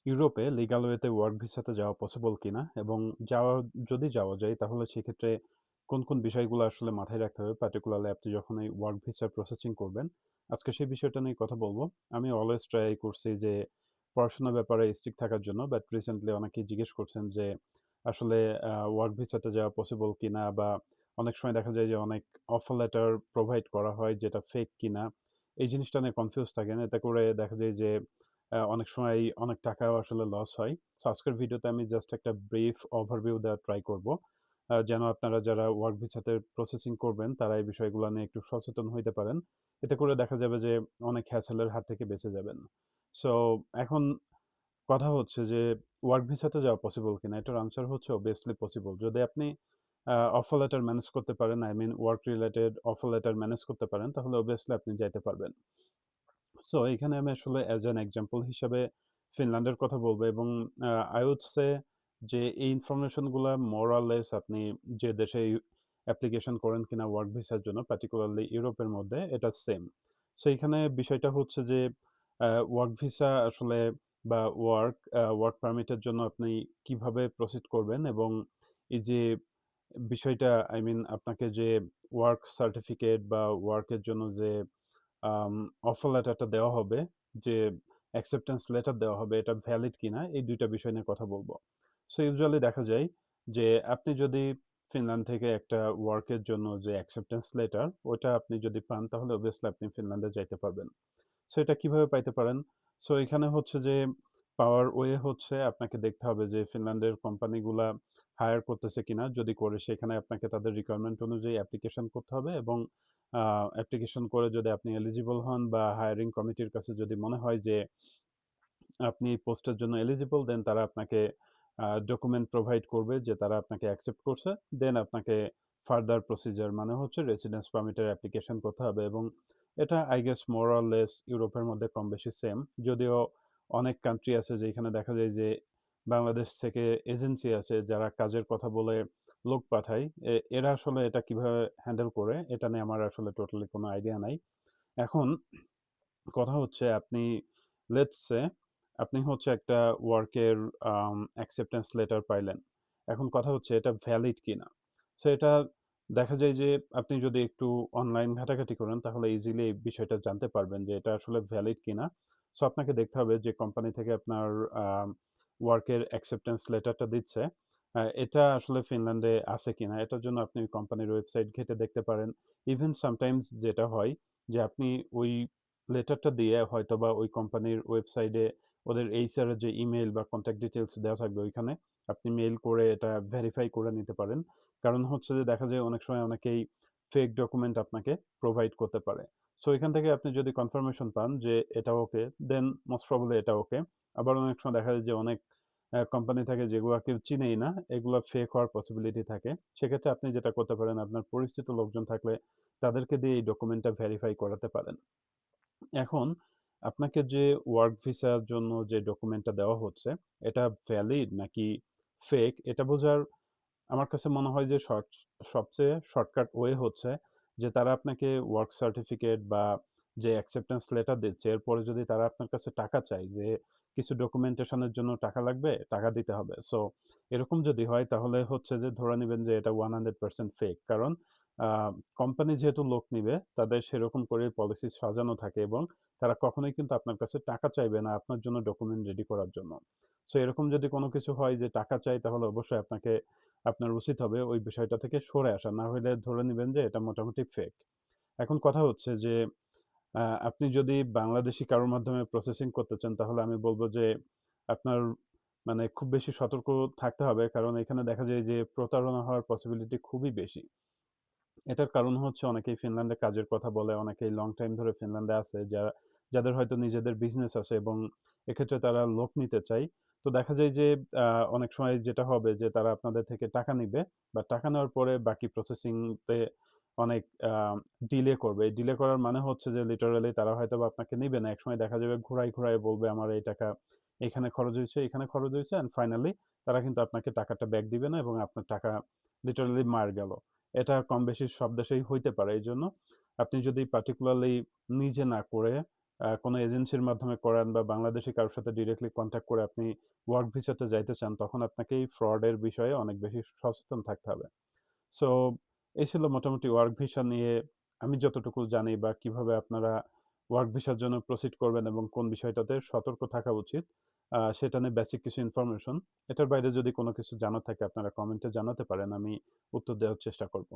ইউরোপে লিগ্যাল ওয়েতে ওয়ার্ক ভিসাতে যাওয়া পসিবল কিনা এবং যাওয়া যদি যাওয়া যায় তাহলে সেক্ষেত্রে কোন কোন বিষয়গুলো আসলে মাথায় রাখতে হবে পার্টিকুলারলি আপনি যখন এই ওয়ার্ক ভিসার প্রসেসিং করবেন। আজকে সেই বিষয়টা নিয়ে কথা বলবো। আমি অলওয়েজ ট্রাই করছি যে পড়াশোনার ব্যাপারে স্ট্রিক্ট থাকার জন্য, বাট রিসেন্টলি অনেকেই জিজ্ঞেস করছেন যে আসলে ওয়ার্ক ভিসাতে যাওয়া পসিবল কিনা, বা অনেক সময় দেখা যায় যে অনেক অফার লেটার প্রোভাইড করা হয় যেটা ফেক কিনা। এই জিনিসটা নিয়ে কনফিউজ থাকেন, এতে করে দেখা যায় যে অনেক সময় অনেক টাকাও আসলে লস হয়। সো আজকের ভিডিওতে আমি জাস্ট একটা ব্রিফ ওভারভিউ দেওয়ার ট্রাই করব। যেন আপনারা যারা ওয়ার্ক ভিসাতে প্রসেসিং করবেন তারা এই বিষয়গুলো নিয়ে একটু সচেতন হইতে পারেন। এতে করে দেখা যাবে যে অনেক হ্যাসেলের হাত থেকে বেঁচে যাবেন। সো এখন কথা হচ্ছে যে ওয়ার্ক ভিসাতে যাওয়া পসিবল কিনা? এটার আনসার হচ্ছে অবভিয়াসলি পসিবল। যদি আপনি অফার লেটার ম্যানেজ করতে পারেন, I mean work related offer letter manage করতে পারেন, তাহলে অবভিয়াসলি আপনি যাইতে পারবেন। সো এখানে আমি আসলে অ্যাজ অ্যান এক্সাম্পল হিসাবে ফিনল্যান্ডের কথা বলবো, এবং আই উড সে যে এই ইনফরমেশনগুলা মোর অর লেস আপনি যে দেশে অ্যাপ্লিকেশন করেন কিনা ওয়ার্ক ভিসার জন্য, পার্টিকুলারলি ইউরোপের মধ্যে, এটা সেম। সো এখানে বিষয়টা হচ্ছে যে ওয়ার্ক ভিসা আসলে বা ওয়ার্ক পারমিটের জন্য আপনি কিভাবে প্রসিড করবেন, এবং এই যে বিষয়টা, আই মিন আপনাকে যে ওয়ার্ক সার্টিফিকেট বা ওয়ার্কের জন্য যে আম অফার লেটারটা দেওয়া হবে, যে অ্যাকসেপ্টেন্স লেটার দেওয়া হবে, এটা ভ্যালিড কিনা, এই ২ টা বিষয় নিয়ে কথা বলব। সো ইউজুয়ালি দেখা যায় যে আপনি যদি ফিনল্যান্ড থেকে একটা ওয়ার্কের জন্য যে অ্যাকসেপ্টেন্স লেটার, ওটা আপনি যদি পান তাহলে অবভিয়াসলি আপনি ফিনল্যান্ডে যাইতে পারবেন। সো এটা কিভাবে পাইতে পারেন? সো এখানে হচ্ছে যে পাওয়ার ওয়ে হচ্ছে আপনাকে দেখতে হবে যে ফিনল্যান্ডের কোম্পানিগুলা হায়ার করতেছে কিনা। যদি করে সেখানে আপনাকে তাদের রিকোয়ারমেন্ট অনুযায়ী অ্যাপ্লিকেশন করতে হবে, এবং অ্যাপ্লিকেশন করে যদি আপনি এলিজিবল হন বা হায়ারিং কমিটির কাছে যদি মনে হয় যে আপনি এই পোস্টের জন্য এলিজিবল, দেন তারা আপনাকে ডকুমেন্ট প্রোভাইড করবে যে তারা আপনাকে অ্যাকসেপ্ট করছে। দেন আপনাকে ফার্দার প্রসিজার মানে হচ্ছে রেসিডেন্স পারমিটের অ্যাপ্লিকেশন করতে হবে, এবং এটা I guess more or less ইউরোপের মধ্যে কম বেশি সেম। যদিও অনেক কান্ট্রি আছে যেখানে দেখা যায় যে বাংলাদেশ থেকে এজেন্সি আছে যারা কাজের কথা বলে লোক পাঠায়। এরা আসলে এটা কিভাবে হ্যান্ডেল করে এটা নিয়ে আমার আসলে টোটালি কোনো আইডিয়া নাই। এখন কথা হচ্ছে আপনি লেটস সে আপনি হচ্ছে একটা ওয়ার্কের অ্যাকসেপ্টেন্স লেটার পাইলেন। এখন কথা হচ্ছে এটা ভ্যালিড কিনা। সো এটা দেখা যায় যে আপনি যদি একটু অনলাইন ঘাটাঘাটি করেন তাহলে ইজিলি এই বিষয়টা জানতে পারবেন যে এটা আসলে ভ্যালিড কিনা। সো আপনাকে দেখতে হবে যে কোম্পানি থেকে আপনার ওয়ার্কের অ্যাকসেপ্টেন্স লেটারটা দিচ্ছে, এটা আসলে ফিনল্যান্ডে আছে কিনা। এটার জন্য আপনি কোম্পানির ওয়েবসাইট ঘেঁটে দেখতে পারেন। ইভেন সামটাইমস যেটা হয় যে আপনি ওই লেটারটা দিয়ে হয়তোবা ওই কোম্পানির ওয়েবসাইটে ওদের এইচআর এর যে ইমেইল বা কন্ট্যাক্ট ডিটেইলস দেওয়া থাকবে ওইখানে আপনি মেইল করে এটা ভেরিফাই করে নিতে পারেন। কারণ হচ্ছে যে দেখা যায় অনেক সময় অনেকেই ফেক ডকুমেন্ট আপনাকে প্রোভাইড করতে পারে। সো এখান থেকে আপনি যদি কনফার্মেশন পান যে এটা ওকে, দেন মোস্ট প্রবাবলি এটা ওকে। আবার অনেক সময় দেখা যায় যে অনেক কোম্পানি থাকে যেগুলা কেউ চিনেই না, এগুলা ফেক হওয়ার পসিবিলিটি থাকে। সেক্ষেত্রে আপনি যেটা করতে পারেন, আপনার পরিচিত লোকজন থাকলে তাদেরকে দিয়ে এই ডকুমেন্টটা ভেরিফাই করাতে পারেন। এখন আপনাকে যে ওয়ার্ক ভিসার জন্য যে ডকুমেন্টটা দেওয়া হচ্ছে, এটা ভ্যালিড নাকি ফেক, এটা বোঝার আমার কাছে মনে হয় যে সবচেয়ে শর্টকাট ওয়ে হচ্ছে যে তারা আপনাকে ওয়ার্ক সার্টিফিকেট বা যে অ্যাকসেপ্টেন্স লেটার দিচ্ছে, এরপরে যদি তারা আপনার কাছে টাকা চায় যে কিছু ডকুমেন্টেশনের জন্য টাকা লাগবে, টাকা দিতে হবে। সো এরকম যদি হয় তাহলে হচ্ছে যে ধরে নিবেন যে এটা 100% ফেক। কারণ কোম্পানি যেহেতু লোক নিবে তাদের সেরকম করে পলিসি সাজানো থাকে, এবং তারা কখনোই কিন্তু আপনার কাছে টাকা চাইবে না আপনার জন্য ডকুমেন্ট রেডি করার জন্য। সো এরকম যদি কোনো কিছু হয় যে টাকা চাই তাহলে অবশ্যই আপনার উচিত হবে ওই বিষয়টা থেকে সরে আসা। না হইলে ধরে নিবেন যে এটা মোটামুটি ফেক। এখন কথা হচ্ছে যে আপনি যদি বাংলাদেশী কারোর মাধ্যমে প্রসেসিং করতে চান তাহলে আমি বলব যে আপনার মানে খুব বেশি সতর্ক থাকতে হবে। কারণ এখানে দেখা যায় যে প্রতারণা হওয়ার পসিবিলিটি খুবই বেশি। এটার কারণ হচ্ছে অনেকেই ফিনল্যান্ডে কাজের কথা বলে, অনেকেই লং টাইম ধরে ফিনল্যান্ডে আছে, যাদের হয়তো নিজেদের বিজনেস আছে এবং এক্ষেত্রে তারা লোক নিতে চায়। তো দেখা যায় যে অনেক সময় যেটা হবে যে তারা আপনাদের থেকে টাকা নিবে, বা টাকা নেওয়ার পরে বাকি প্রসেসিং তে অনেক ডিলে করবে। ডিলে করার মানে হচ্ছে যে লিটারালি তারা হয়তোবা আপনাকে নিবে না। একসময় দেখা যাবে ঘুরায়, ঘুরায় বলবে আমার এই টাকা এখানে খরচ হয়েছে, এখানে খরচ হয়েছে, অ্যান্ড ফাইনালি তারা কিন্তু আপনাকে টাকাটা ব্যাক দিবে না, এবং আপনার টাকা লিটারালি মার গেল। এটা কম বেশি সব দেশেই হইতে পারে। এইজন্য আপনি যদি পার্টিকুলারলি নিজে না করে কোনো এজেন্সির মাধ্যমে করান বা বাংলাদেশী কারো সাথে ডিরেক্টলি কনট্যাক্ট করে আপনি ওয়ার্ক ভিসাতে যাইতে চান, তখন আপনাকে এই ফ্রডের বিষয়ে অনেক বেশি সচেতন থাকতে হবে। সো এই ছিল মোটামুটি ওয়ার্ক ভিসা নিয়ে আমি যতটুকু জানি বা কিভাবে আপনারা ওয়ার্ক ভিসার জন্য প্রসিড করবেন এবং কোন বিষয়টাতে সতর্ক থাকা উচিত, সেটা নিয়ে বেসিক কিছু ইনফরমেশন। এটার বাইরে যদি কোনো কিছু জানার থাকে আপনারা কমেন্টে জানাতে পারেন। আমি উত্তর দেওয়ার চেষ্টা করব।